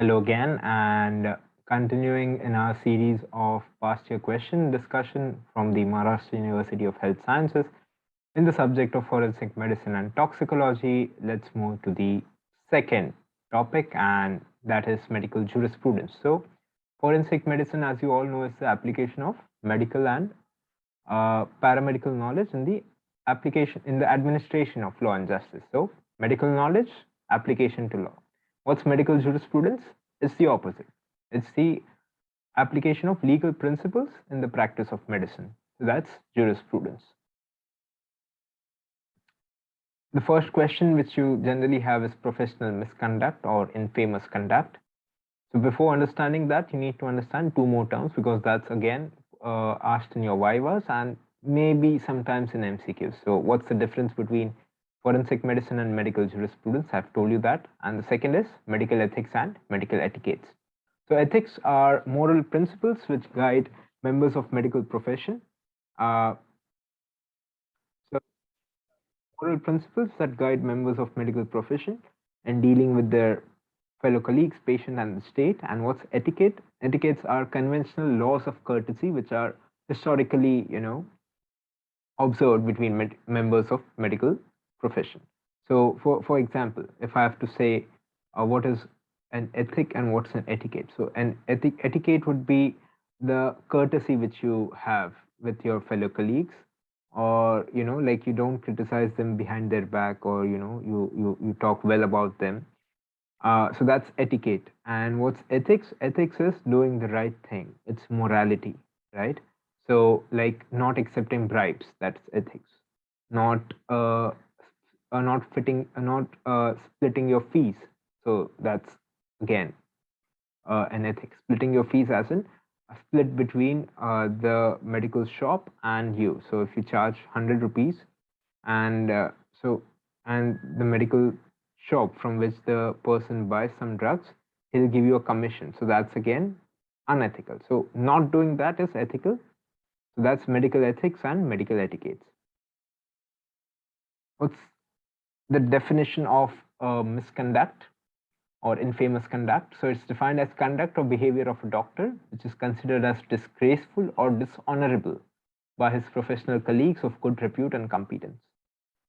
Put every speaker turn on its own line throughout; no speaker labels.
Hello again, and continuing in our series of past year question discussion from the Maharashtra University of Health Sciences in the subject of forensic medicine and toxicology, let's move to the second topic, and that is medical jurisprudence. So, forensic medicine, as you all know, is the application of medical and paramedical knowledge in the application in the administration of law and justice. So, medical knowledge, application to law. What's medical jurisprudence? It's the opposite. It's the application of legal principles in the practice of medicine. So that's jurisprudence. The first question which you generally have is professional misconduct or infamous conduct. So before understanding that, you need to understand two more terms because that's again asked in your vivas and maybe sometimes in MCQs. So what's the difference between forensic medicine and medical jurisprudence? I've told you that. And the second is medical ethics and medical etiquettes. So ethics are moral principles which guide members of medical profession. So moral principles that guide members of medical profession in dealing with their fellow colleagues, patient, and the state. And what's etiquette? Etiquettes are conventional laws of courtesy which are historically, observed between members of medical profession. So, for example, if I have to say what is an ethic and what's an etiquette, so an etiquette would be the courtesy which you have with your fellow colleagues, or like you don't criticize them behind their back, or you talk well about them. So that's etiquette. And what's ethics? Ethics is doing the right thing. It's morality, right? So like not accepting bribes, that's ethics. Not splitting your fees. So that's again an ethics. Splitting your fees as in a split between the medical shop and you. So if you charge 100 rupees and and the medical shop from which the person buys some drugs, he'll give you a commission. So that's again unethical. So not doing that is ethical. So that's medical ethics and medical etiquettes. What's the definition of misconduct or infamous conduct? So it's defined as conduct or behavior of a doctor which is considered as disgraceful or dishonorable by his professional colleagues of good repute and competence.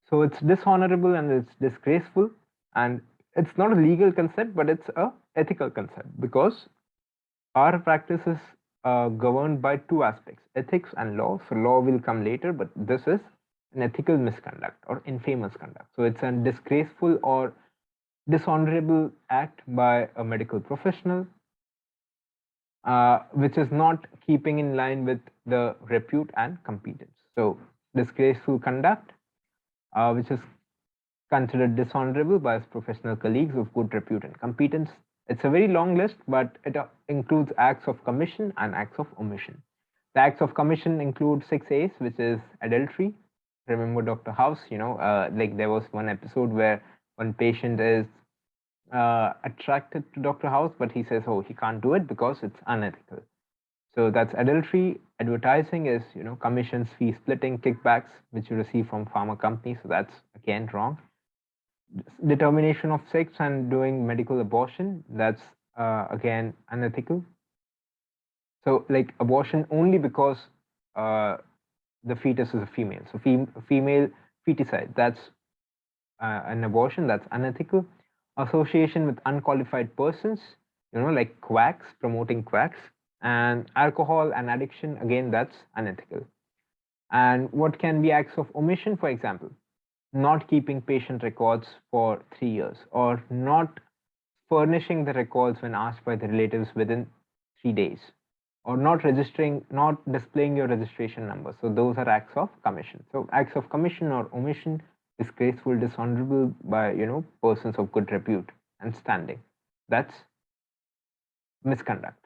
So it's dishonorable and it's disgraceful, and it's not a legal concept, but it's a ethical concept because our practice is governed by two aspects: ethics and law. So law will come later, but this is an ethical misconduct or infamous conduct. So it's a disgraceful or dishonorable act by a medical professional, which is not keeping in line with the repute and competence. So disgraceful conduct, which is considered dishonorable by his professional colleagues of good repute and competence. It's a very long list, but it includes acts of commission and acts of omission. The acts of commission include 6A's, which is adultery. Remember Dr. House, like there was one episode where one patient is attracted to Dr. House, but he says, oh, he can't do it because it's unethical. So that's adultery. Advertising is, commissions, fee splitting, kickbacks, which you receive from pharma companies. So that's again wrong. Determination of sex and doing medical abortion, that's again unethical. So like abortion only because the fetus is a female. So female feticide, that's an abortion, that's unethical. Association with unqualified persons, like quacks, promoting quacks, and alcohol and addiction, again, that's unethical. And what can be acts of omission? For example, not keeping patient records for 3 years, or not furnishing the records when asked by the relatives within 3 days, or not displaying your registration number. So those are acts of commission. So acts of commission or omission, disgraceful, dishonorable by persons of good repute and standing. That's misconduct.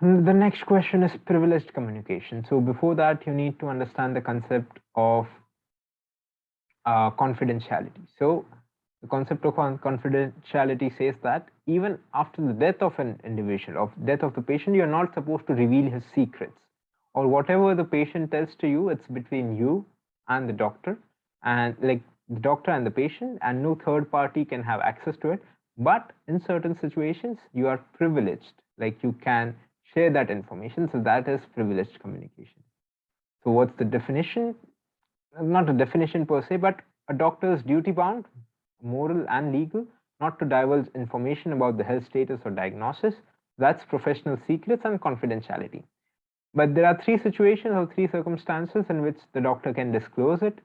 The next question is privileged communication. So before that, you need to understand the concept of confidentiality. So the concept of confidentiality says that even after the death of an individual, of death of the patient, you're not supposed to reveal his secrets, or whatever the patient tells to you, it's between you and the doctor, and like the doctor and the patient, and no third party can have access to it. But in certain situations, you are privileged, like you can share that information. So that is privileged communication. So what's the definition? Not a definition per se, but a doctor is duty bound, moral and legal, not to divulge information about the health status or diagnosis. That's professional secrets and confidentiality. But there are three situations or three circumstances in which the doctor can disclose it.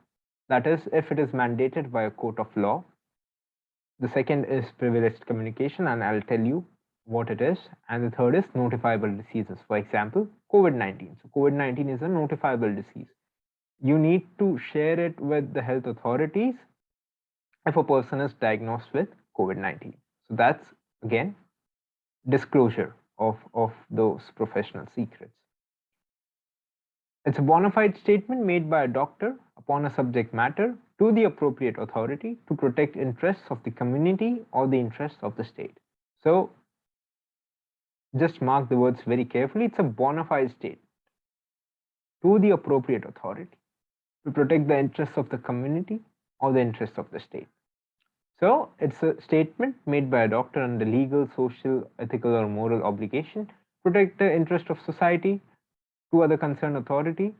That is, if it is mandated by a court of law. The second is privileged communication, and I'll tell you what it is. And the third is notifiable diseases. For example, COVID-19. So COVID-19 is a notifiable disease. You need to share it with the health authorities if a person is diagnosed with COVID-19. So that's again disclosure of those professional secrets. It's a bona fide statement made by a doctor upon a subject matter to the appropriate authority to protect interests of the community or the interests of the state. So just mark the words very carefully. It's a bona fide statement to the appropriate authority to protect the interests of the community or the interests of the state. So it's a statement made by a doctor under legal, social, ethical, or moral obligation to protect the interest of society to other concerned authority,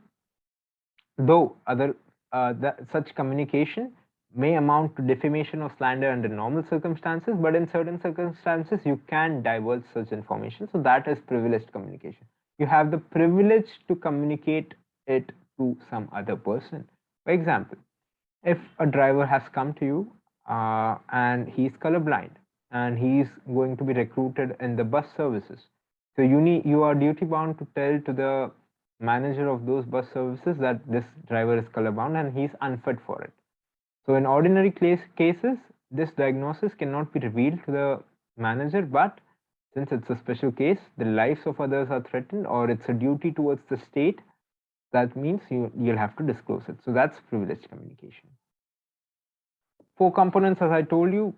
though such communication may amount to defamation or slander under normal circumstances, but in certain circumstances you can divulge such information. So that is privileged communication. You have the privilege to communicate it to some other person. For example, if a driver has come to you and he's colorblind and he's going to be recruited in the bus services, so you are duty bound to tell to the manager of those bus services that this driver is colorbound and he's unfit for it. So in ordinary cases, this diagnosis cannot be revealed to the manager, but since it's a special case, the lives of others are threatened or it's a duty towards the state, that means you'll have to disclose it. So that's privileged communication. 4 components, as I told you,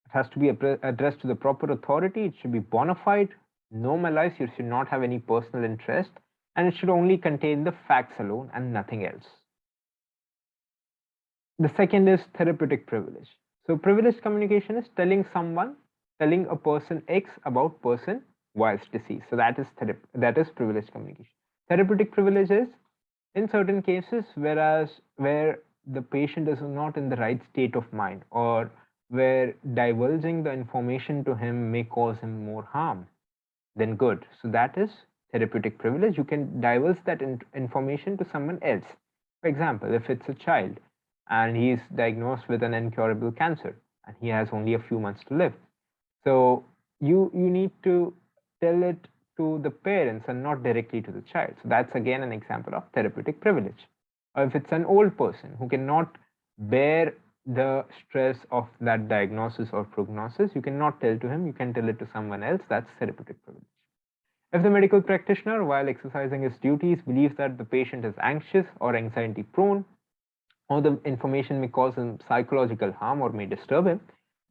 it has to be addressed to the proper authority. It should be bona fide, no malice, you should not have any personal interest, and it should only contain the facts alone and nothing else. The second is therapeutic privilege. So privileged communication is telling a person X about person Y's disease. So that is privileged communication. Therapeutic privilege is in certain cases where the patient is not in the right state of mind, or where divulging the information to him may cause him more harm than good. So that is therapeutic privilege. You can divulge that information to someone else. For example, if it's a child and he is diagnosed with an incurable cancer and he has only a few months to live, so you need to tell it to the parents and not directly to the child. So that's again an example of therapeutic privilege. Or if it's an old person who cannot bear the stress of that diagnosis or prognosis, you cannot tell to him, you can tell it to someone else. That's therapeutic privilege. If the medical practitioner, while exercising his duties, believes that the patient is anxious or anxiety prone, or the information may cause him psychological harm or may disturb him,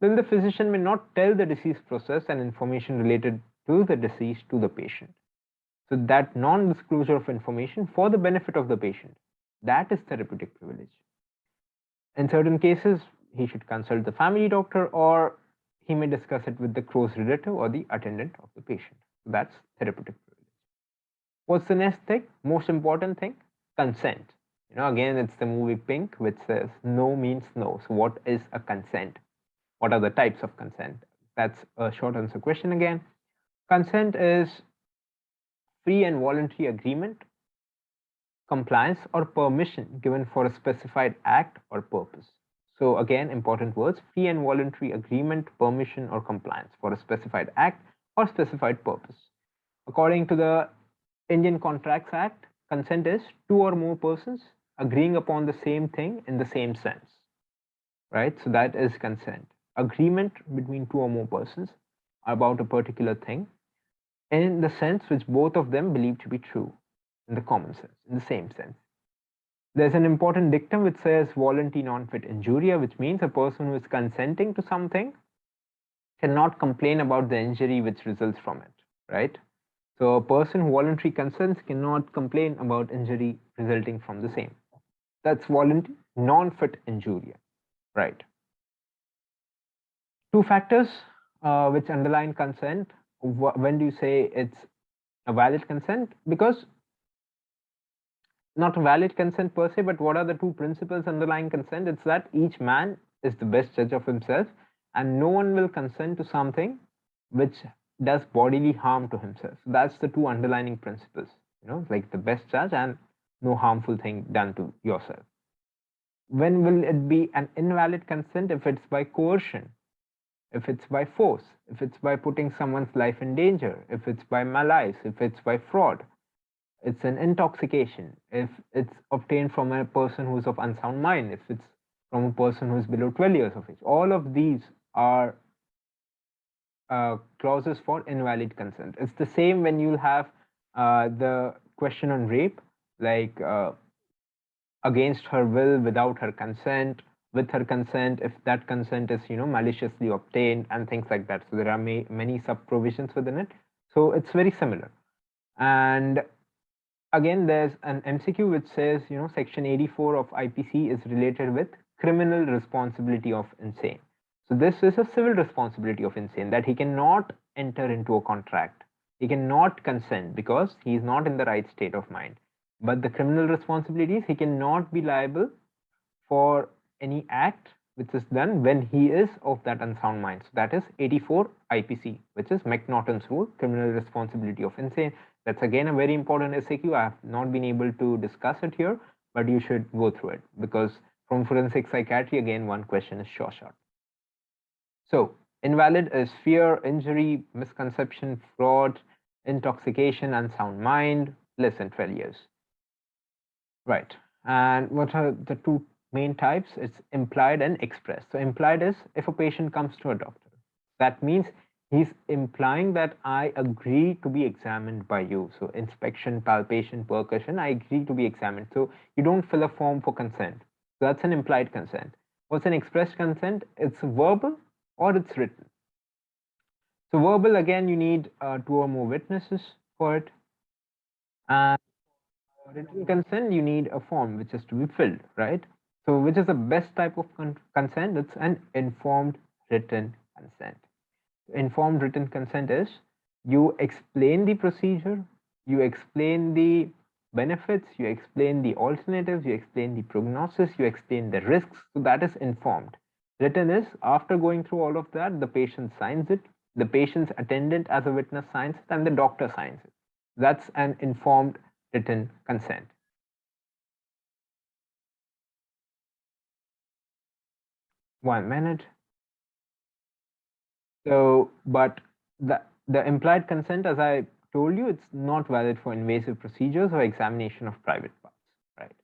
then the physician may not tell the disease process and information related to the disease to the patient. So that non-disclosure of information for the benefit of the patient, that is therapeutic privilege. In certain cases, he should consult the family doctor, or he may discuss it with the close relative or the attendant of the patient. So that's therapeutic privilege. What's the next thing? Most important thing? Consent. Again, it's the movie Pink, which says no means no. So what is a consent? What are the types of consent? That's a short answer question again. Consent is free and voluntary agreement, compliance, or permission given for a specified act or purpose. So again, important words: free and voluntary agreement, permission, or compliance for a specified act or specified purpose. According to the Indian Contracts Act, consent is 2 or more persons agreeing upon the same thing in the same sense, right? So that is consent. Agreement between 2 or more persons about a particular thing in the sense which both of them believe to be true, in the common sense, in the same sense. There's an important dictum which says volunti non fit injuria, which means a person who is consenting to something cannot complain about the injury which results from it, right? So a person who voluntarily consents cannot complain about injury resulting from the same. That's volunti non fit injuria, right? 2 factors which underline consent. When do you say it's a valid consent? Because not a valid consent per se, but what are the two principles underlying consent? It's that each man is the best judge of himself, and no one will consent to something which does bodily harm to himself. So that's the two underlying principles, like the best judge and no harmful thing done to yourself. When will it be an invalid consent? If it's by coercion, if it's by force, if it's by putting someone's life in danger, if it's by malice, if it's by fraud, it's an intoxication, if it's obtained from a person who's of unsound mind, if it's from a person who's below 12 years of age. All of these are clauses for invalid consent. It's the same when you'll have the question on rape, like against her will, without her consent, with her consent, if that consent is maliciously obtained, and things like that. So there are many sub provisions within it. So it's very similar. And again, there's an MCQ which says, section 84 of IPC is related with criminal responsibility of insane. So this is a civil responsibility of insane, that he cannot enter into a contract. He cannot consent because he is not in the right state of mind. But the criminal responsibilities, he cannot be liable for any act which is done when he is of that unsound mind. So that is 84 IPC, which is McNaughton's rule, criminal responsibility of insane. That's again a very important SAQ. I have not been able to discuss it here, but you should go through it, because from forensic psychiatry, again, one question is sure shot. So invalid is fear, injury, misconception, fraud, intoxication, unsound mind, less than 12 years. Right. And what are the two main types? It's implied and expressed. So implied is if a patient comes to a doctor, that means he's implying that I agree to be examined by you. So inspection, palpation, percussion, I agree to be examined. So you don't fill a form for consent. So that's an implied consent. What's an expressed consent? It's verbal or it's written. So verbal, again, you need 2 or more witnesses for it. And written consent, you need a form which is to be filled, right? So which is the best type of consent? It's an informed written consent. Informed written consent is you explain the procedure, you explain the benefits, you explain the alternatives, you explain the prognosis, you explain the risks. So that is informed. Written is after going through all of that, the patient signs it, the patient's attendant as a witness signs it, and the doctor signs it. That's an informed written consent. One minute. So, but the implied consent, as I told you, it's not valid for invasive procedures or examination of private parts, right?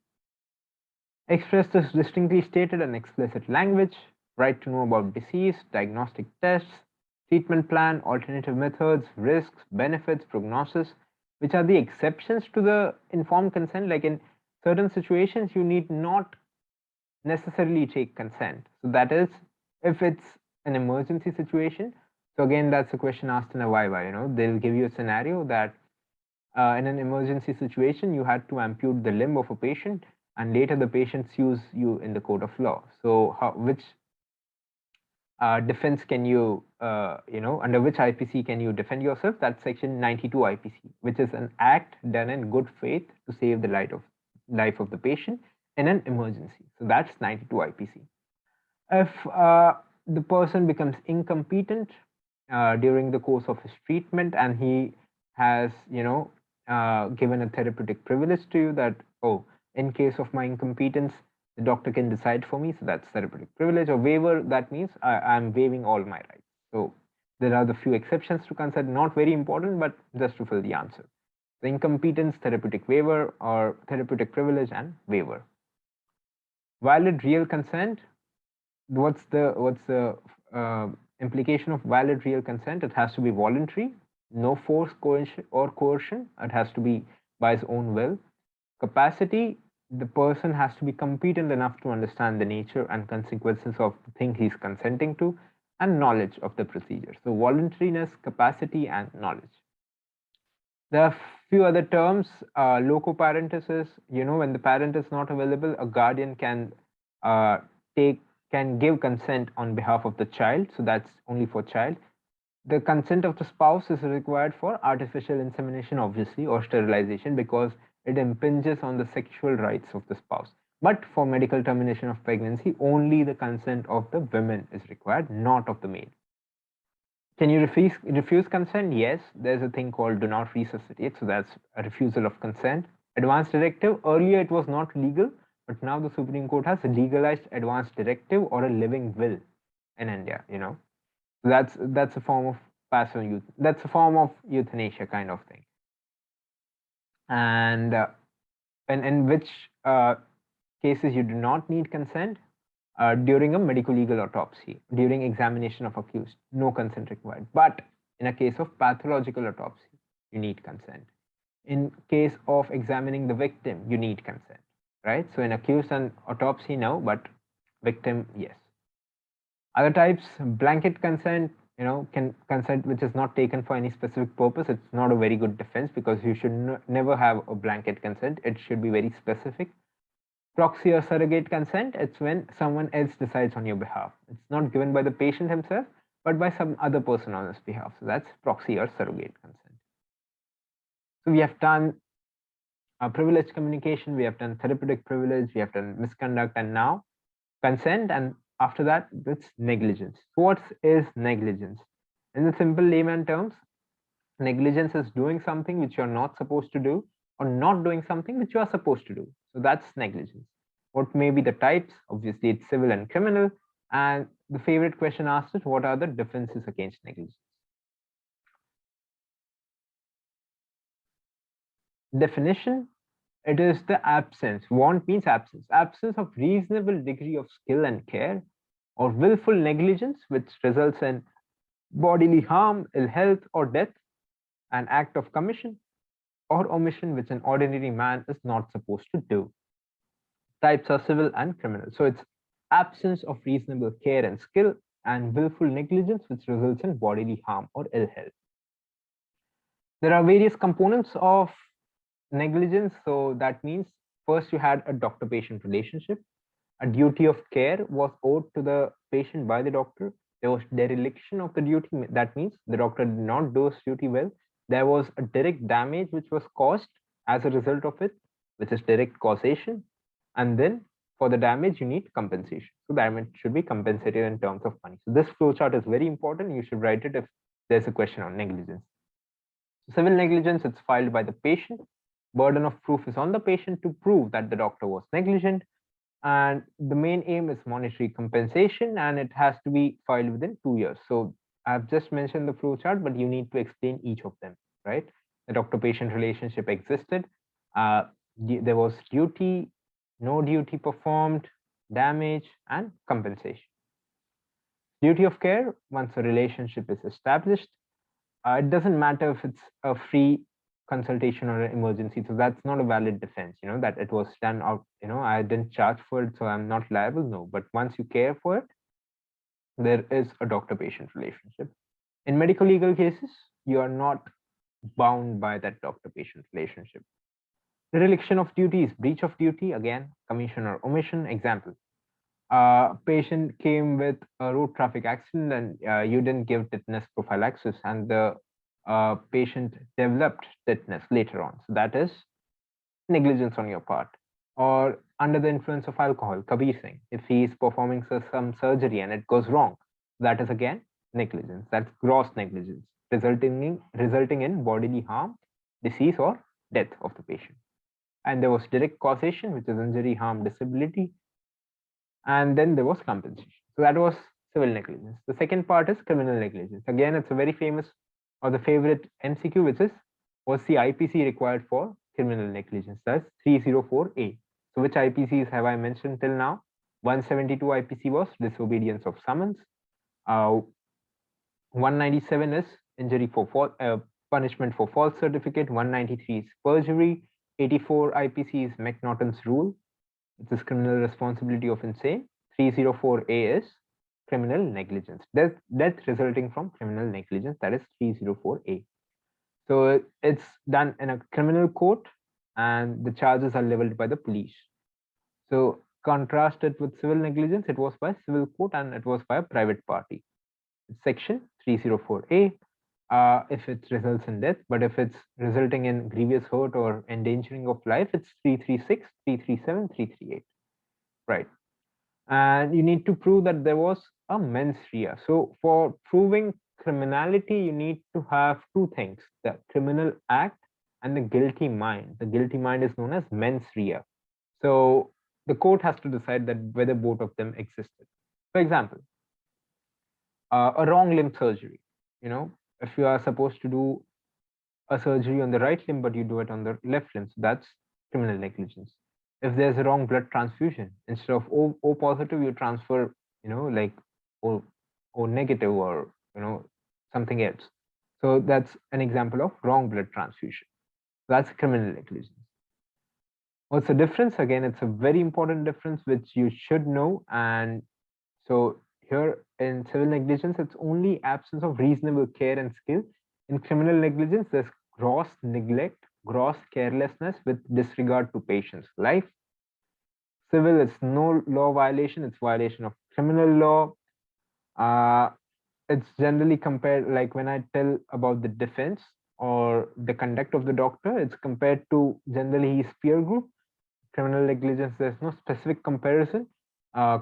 Expressed is distinctly stated in explicit language, right to know about disease, diagnostic tests, treatment plan, alternative methods, risks, benefits, prognosis, which are the exceptions to the informed consent. Like in certain situations, you need not necessarily take consent. So that is if it's an emergency situation. So again, that's a question asked in a viva. They'll give you a scenario that in an emergency situation, you had to amputate the limb of a patient, and later the patient sues you in the court of law. So which defense can you, under which IPC can you defend yourself? That's section 92 IPC, which is an act done in good faith to save the life of the patient in an emergency. So that's 92 IPC. If the person becomes incompetent during the course of his treatment, and he has, given a therapeutic privilege to you that, oh, in case of my incompetence, the doctor can decide for me. So that's therapeutic privilege. Or waiver, that means I'm waiving all my rights. So there are the few exceptions to consent, not very important, but just to fill the answer. The incompetence, therapeutic waiver, or therapeutic privilege and waiver. Valid real consent. What's the implication of valid real consent? It has to be voluntary, no force, coercion. It has to be by his own will. Capacity, the person has to be competent enough to understand the nature and consequences of the thing he's consenting to, and knowledge of the procedure. So voluntariness, capacity, and knowledge. There are few other terms. Loco parentis is, when the parent is not available, a guardian can give consent on behalf of the child. So that's only for child. The consent of the spouse is required for artificial insemination, obviously, or sterilization, because it impinges on the sexual rights of the spouse. But for medical termination of pregnancy, only the consent of the women is required, not of the male. Can you refuse consent? Yes, there's a thing called do not resuscitate. So that's a refusal of consent. Advance directive, earlier it was not legal, but now the Supreme Court has legalized advance directive or a living will in India, you know. That's a form of passive youth. That's a form of euthanasia kind of thing. And in which cases you do not need consent? During a medical legal autopsy, during examination of accused, no consent required. But in a case of pathological autopsy, you need consent. In case of examining the victim, you need consent, right? So in accused and autopsy, no, but victim, yes. Other types, blanket consent, you know, can consent which is not taken for any specific purpose. It's not a very good defense, because you should never have a blanket consent. It should be very specific. Proxy or surrogate consent, it's when someone else decides on your behalf. It's not given by the patient himself, but by some other person on his behalf. So that's proxy or surrogate consent. So we have done privileged communication, we have done therapeutic privilege, we have done misconduct, and now consent. And after that, it's negligence. So what is negligence? In the simple layman terms, negligence is doing something which you're not supposed to do, or not doing something which you are supposed to do. So that's negligence. What may be the types? Obviously, it's civil and criminal. And the favorite question asked is, what are the defenses against negligence? Definition, it is the absence. Want means absence. Absence of reasonable degree of skill and care, or willful negligence, which results in bodily harm, ill health, or death, an act of commission or omission which an ordinary man is not supposed to do. Types are civil and criminal. So it's absence of reasonable care and skill, and willful negligence which results in bodily harm or ill health. There are various components of negligence. So that means first you had a doctor-patient relationship. A duty of care was owed to the patient by the doctor. There was dereliction of the duty. That means the doctor did not do his duty well. There was a direct damage which was caused as a result of it, which is direct causation. And then for the damage, you need compensation. So damage should be compensated in terms of money. So this flowchart is very important. You should write it if there's a question on negligence. Civil negligence, it's filed by the patient. Burden of proof is on the patient to prove that the doctor was negligent. And the main aim is monetary compensation, and it has to be filed within 2 years. So I've just mentioned the flowchart, but you need to explain each of them, right? The doctor-patient relationship existed. There was duty, no duty performed, damage, and compensation. Duty of care, once a relationship is established, it doesn't matter if it's a free consultation or an emergency. So that's not a valid defense, you know, that it was done out, you know, I didn't charge for it, so I'm not liable. No, but once you care for it, there is a doctor-patient relationship. In medical legal cases, you are not bound by that doctor-patient relationship. Dereliction of duty is breach of duty, again, commission or omission. Example, patient came with a road traffic accident, and you didn't give tetanus prophylaxis, and the patient developed tetanus later on. So that is negligence on your part. Or under the influence of alcohol, Kabir Singh, if he is performing some surgery and it goes wrong, that is again negligence. That's gross negligence, resulting in bodily harm, disease, or death of the patient. And there was direct causation, which is injury, harm, disability. And then there was compensation. So that was civil negligence. The second part is criminal negligence. Again, it's a very famous, or the favorite MCQ, which is, what's the IPC required for criminal negligence? That's 304A. So which IPCs have I mentioned till now? 172 IPC was disobedience of summons. 197 is injury for punishment for false certificate. 193 is perjury. 84 IPC is McNaughton's rule, which is criminal responsibility of insane. 304A is criminal negligence, death resulting from criminal negligence, that is 304A. So it's done in a criminal court, and the charges are leveled by the police. So contrast it with civil negligence, it was by civil court and it was by a private party. Section 304A if it results in death, but if it's resulting in grievous hurt or endangering of life, it's 336, 337, 338, right? And you need to prove that there was a mens rea. So for proving criminality, you need to have two things: the criminal act and the guilty mind. The guilty mind is known as mens rea. So the court has to decide that whether both of them existed. For example, a wrong limb surgery. You know, if you are supposed to do a surgery on the right limb, but you do it on the left limb, so that's criminal negligence. If there's a wrong blood transfusion, instead of O positive, you transfer, like O negative or, something else. So that's an example of wrong blood transfusion. That's criminal negligence. What's the difference? Again, it's a very important difference which you should know. And so here in civil negligence, it's only absence of reasonable care and skill. In criminal negligence, there's gross neglect, gross carelessness with disregard to patient's life. Civil, it's no law violation, it's violation of criminal law. It's generally compared, like when I tell about the defense or the conduct of the doctor, it's compared to generally his peer group. Criminal negligence, there's no specific comparison.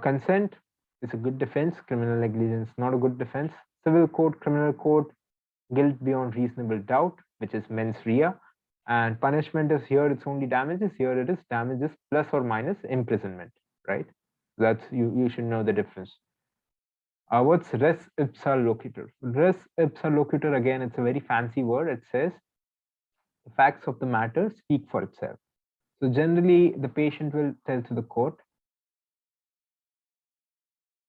Consent is a good defense, criminal negligence, not a good defense. Civil court, criminal court, guilt beyond reasonable doubt, which is mens rea. And punishment is here, it's only damages. Here it is damages plus or minus imprisonment, right? That's, you should know the difference. What's res ipsa loquitur? Res ipsa loquitur, again, it's a very fancy word. It says the facts of the matter speak for itself. So generally, the patient will tell to the court.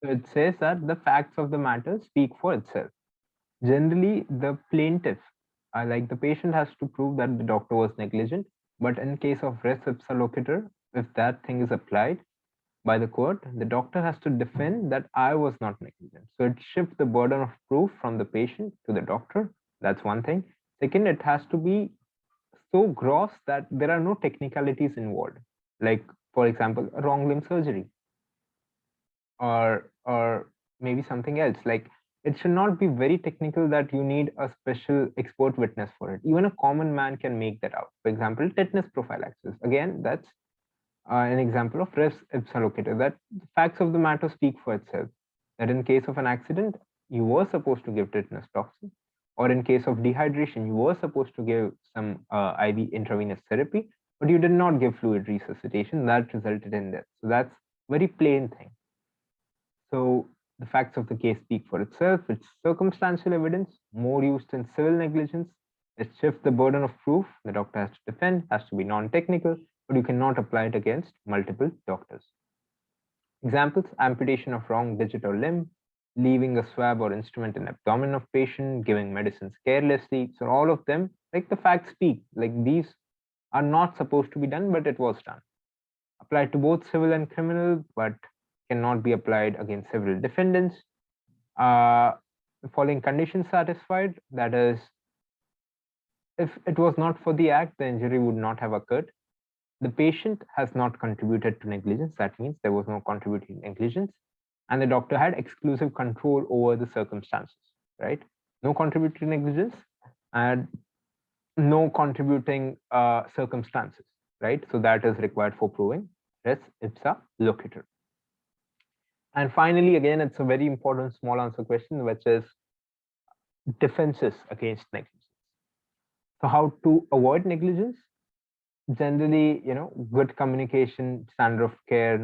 So it says that the facts of the matter speak for itself. Generally, the plaintiff, like the patient, has to prove that the doctor was negligent. But in case of res ipsa loquitur, if that thing is applied by the court, the doctor has to defend that I was not negligent. So it shifts the burden of proof from the patient to the doctor. That's one thing. Second, it has to be so gross that there are no technicalities involved. Like, for example, a wrong limb surgery, or maybe something else. Like, it should not be very technical that you need a special expert witness for it. Even a common man can make that out. For example, tetanus prophylaxis. Again, that's an example of res ipsa loquitur, that the facts of the matter speak for itself. That in case of an accident, you were supposed to give tetanus toxin, or in case of dehydration, you were supposed to give some IV intravenous therapy, but you did not give fluid resuscitation. That resulted in death. So that's very plain thing. So the facts of the case speak for itself. It's circumstantial evidence, more used in civil negligence. It shifts the burden of proof. The doctor has to defend, has to be non-technical, but you cannot apply it against multiple doctors. Examples: amputation of wrong digit or limb, leaving a swab or instrument in abdomen of patient, giving medicines carelessly. So all of them, like the facts speak, like these are not supposed to be done, but it was done. Applied to both civil and criminal, but cannot be applied against several defendants. The following conditions satisfied, that is, if it was not for the act, the injury would not have occurred. The patient has not contributed to negligence. That means there was no contributing negligence. And the doctor had exclusive control over the circumstances, right? No contributing negligence and no contributing circumstances, right? So that is required for proving res ipsa loquitur. And finally, again, it's a very important small answer question, which is defenses against negligence. So how to avoid negligence? Generally, good communication, standard of care,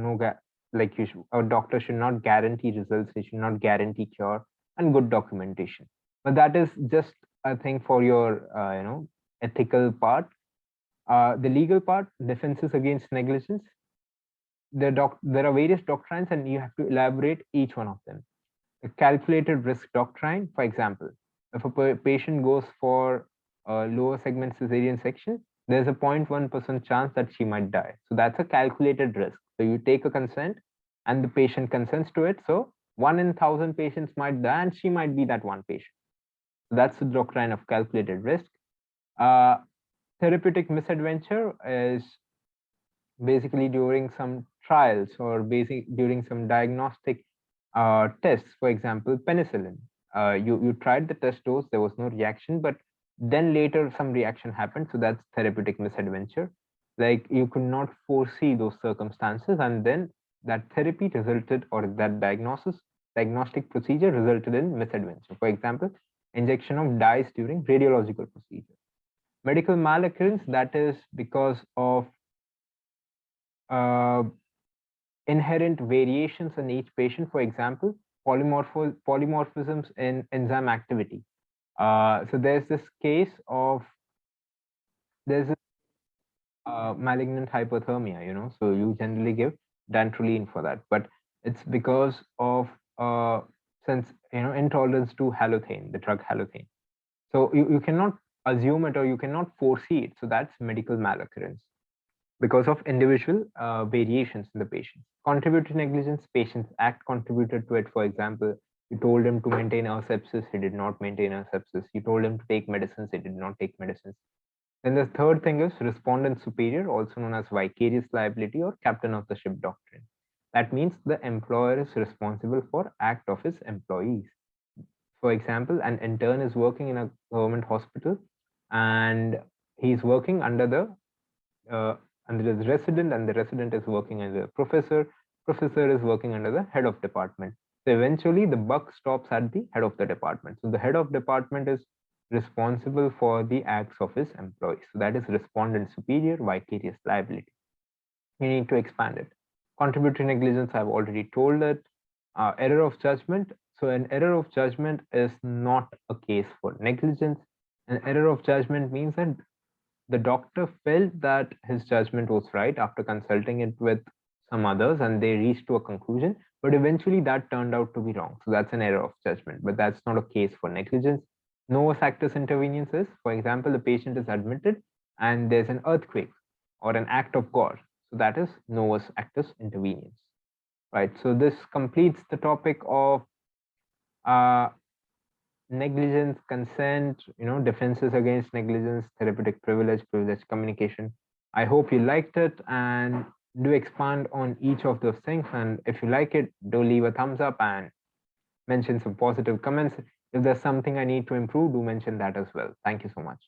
like a doctor should not guarantee results, he should not guarantee cure, and good documentation. But that is just a thing for your, ethical part. The legal part, defenses against negligence. There are various doctrines, and you have to elaborate each one of them. The calculated risk doctrine, for example, if a patient goes for a lower segment cesarean section, there's a 0.1% chance that she might die. So that's a calculated risk. So you take a consent and the patient consents to it. So 1 in 1,000 patients might die and she might be that one patient. So that's the doctrine of calculated risk. Therapeutic misadventure is basically during some trials or during some diagnostic tests, for example, penicillin. You tried the test dose, there was no reaction, but then later some reaction happened, so that's therapeutic misadventure. Like you could not foresee those circumstances, and then that therapy resulted, or that diagnostic procedure resulted in misadventure. For example, injection of dyes during radiological procedure. Medical maloccurrence, that is because of uh, inherent variations in each patient. For example, polymorphisms in enzyme activity. So there's this case of there's malignant hypothermia, so you generally give dantrolene for that, but it's because of since intolerance to halothane, the drug halothane. So you cannot assume it, or you cannot foresee it. So that's medical maloccurrence because of individual variations in the patient. Contributory negligence, patient's act contributed to it. For example, you told him to maintain asepsis, he did not maintain asepsis. You told him to take medicines, he did not take medicines. Then the third thing is respondent superior, also known as vicarious liability or captain of the ship doctrine. That means the employer is responsible for act of his employees. For example, an intern is working in a government hospital and he's working under the resident, and the resident is working as a professor. Professor is working under the head of department. So eventually the buck stops at the head of the department. So the head of department is responsible for the acts of his employees. So that is respondent superior, vicarious liability. We need to expand it. Contributory negligence, I've already told it. Error of judgment. So an error of judgment is not a case for negligence. An error of judgment means that the doctor felt that his judgment was right after consulting it with some others, and they reached to a conclusion, but eventually that turned out to be wrong. So that's an error of judgment, but that's not a case for negligence. Novus actus interveniens is, for example, the patient is admitted and there's an earthquake or an act of God. So that is novus actus interveniens, right? So this completes the topic of negligence, consent, defenses against negligence, therapeutic privilege, privileged communication. I hope you liked it, and do expand on each of those things. And if you like it, do leave a thumbs up and mention some positive comments. If there's something I need to improve, do mention that as well. Thank you so much.